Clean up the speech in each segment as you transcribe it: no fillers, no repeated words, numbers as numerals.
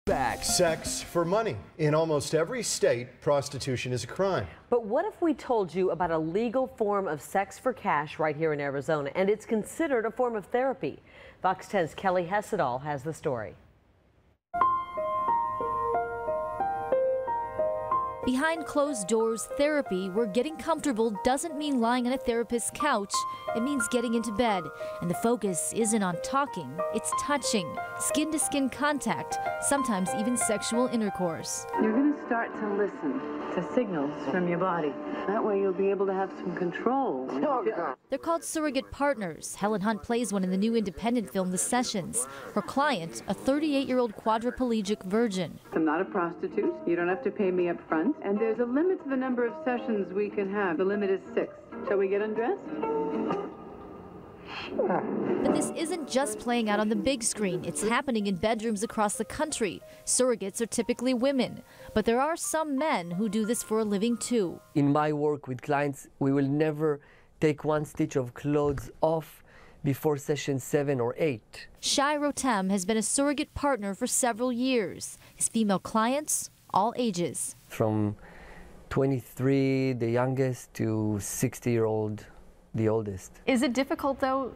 Back. Sex for money. In almost every state, prostitution is a crime. But what if we told you about a legal form of sex for cash right here in Arizona, and it's considered a form of therapy? Fox 10's Kelly Hessedall has the story. Behind closed doors therapy, where getting comfortable doesn't mean lying on a therapist's couch. It means getting into bed. And the focus isn't on talking, it's touching, skin-to-skin contact, sometimes even sexual intercourse. You're going to start to listen to signals from your body. That way you'll be able to have some control. They're called surrogate partners. Helen Hunt plays one in the new independent film, The Sessions. Her client, a 38-year-old quadriplegic virgin. I'm not a prostitute. You don't have to pay me up front. And there's a limit to the number of sessions we can have. The limit is 6. Shall we get undressed? But this isn't just playing out on the big screen. It's happening in bedrooms across the country. Surrogates are typically women, but there are some men who do this for a living too. In my work with clients, we will never take one stitch of clothes off before session 7 or 8. Shai Rotem has been a surrogate partner for several years. His female clients, all ages. From 23, the youngest, to 60-year-old, the oldest. Is it difficult, though,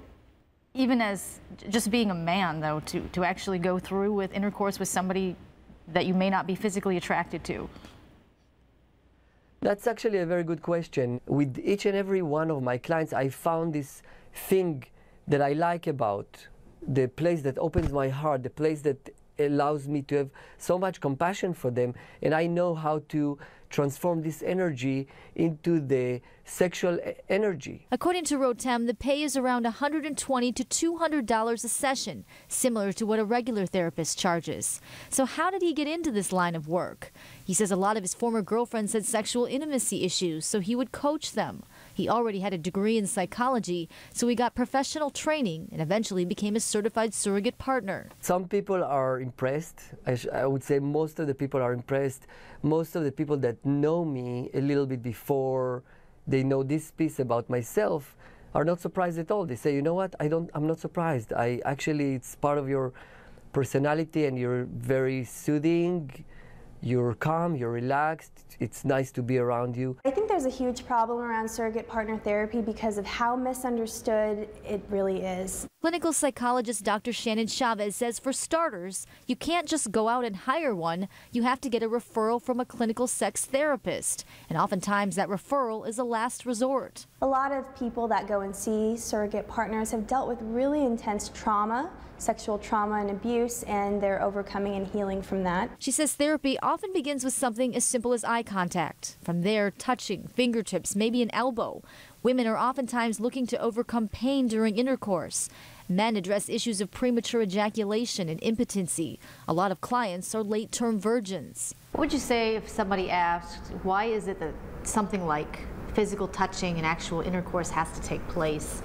even as just being a man, though, to actually go through with intercourse with somebody that you may not be physically attracted to? That's actually a very good question. With each and every one of my clients, I found this thing that I like about the place that opens my heart, the place that allows me to have so much compassion for them, and I know how to transform this energy into the sexual energy. According to Rotem, the pay is around $120 to $200 a session, similar to what a regular therapist charges. So how did he get into this line of work? He says a lot of his former girlfriends had sexual intimacy issues, so he would coach them. He already had a degree in psychology, so he got professional training and eventually became a certified surrogate partner. Some people are impressed. I would say most of the people are impressed. Most of the people that know me a little bit before they know this piece about myself are not surprised at all. They say, you know what, I'm not surprised. It's part of your personality, and you're very soothing. You're calm, you're relaxed, it's nice to be around you. I think there's a huge problem around surrogate partner therapy because of how misunderstood it really is. Clinical psychologist Dr. Shannon Chavez says for starters, you can't just go out and hire one. You have to get a referral from a clinical sex therapist. And oftentimes that referral is a last resort. A lot of people that go and see surrogate partners have dealt with really intense trauma, sexual trauma and abuse, and they're overcoming and healing from that. She says therapy often begins with something as simple as eye contact. From there, touching, fingertips, maybe an elbow. Women are oftentimes looking to overcome pain during intercourse. Men address issues of premature ejaculation and impotency. A lot of clients are late-term virgins. What would you say if somebody asked, why is it that something like physical touching and actual intercourse has to take place?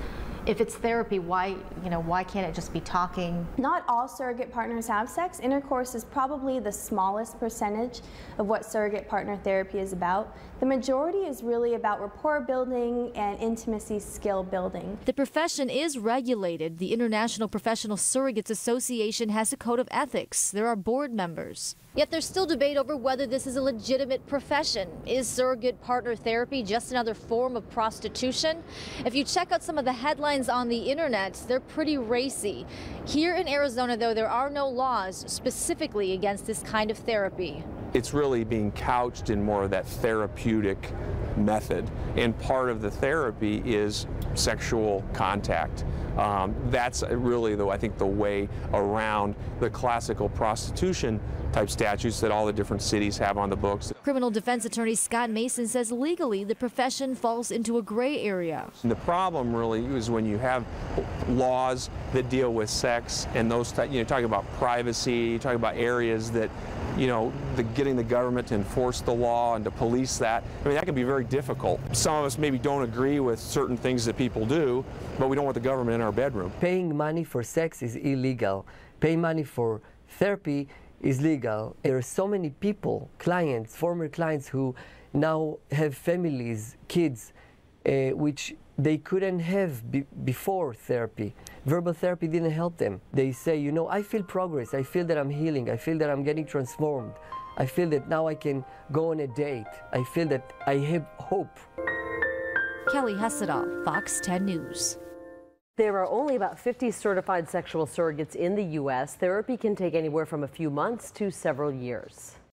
If it's therapy, why can't it just be talking? Not all surrogate partners have sex. Intercourse is probably the smallest percentage of what surrogate partner therapy is about. The majority is really about rapport building and intimacy skill building. The profession is regulated. The International Professional Surrogates Association has a code of ethics. There are board members. Yet there's still debate over whether this is a legitimate profession. Is surrogate partner therapy just another form of prostitution? If you check out some of the headlines on the internet, they're pretty racy. Here in Arizona, though, there are no laws specifically against this kind of therapy. It's really being couched in more of that therapeutic method, and part of the therapy is sexual contact. That's really, though, I think the way around the classical prostitution type statutes that all the different cities have on the books. Criminal defense attorney Scott Mason says legally the profession falls into a gray area. And the problem really is when you have laws that deal with sex and those, talking about privacy, talking about areas that, getting the government to enforce the law and to police that, that can be very difficult. Some of us maybe don't agree with certain things that people do, but we don't want the government in our bedroom. Paying money for sex is illegal. Paying money for therapy is legal. There are so many people, clients, former clients, who now have families, kids, which they couldn't have before therapy. Verbal therapy didn't help them. They say, you know, I feel progress, I feel that I'm healing, I feel that I'm getting transformed. I feel that now I can go on a date. I feel that I have hope. Kelly Hessedal, Fox 10 News. There are only about 50 certified sexual surrogates in the U.S. Therapy can take anywhere from a few months to several years.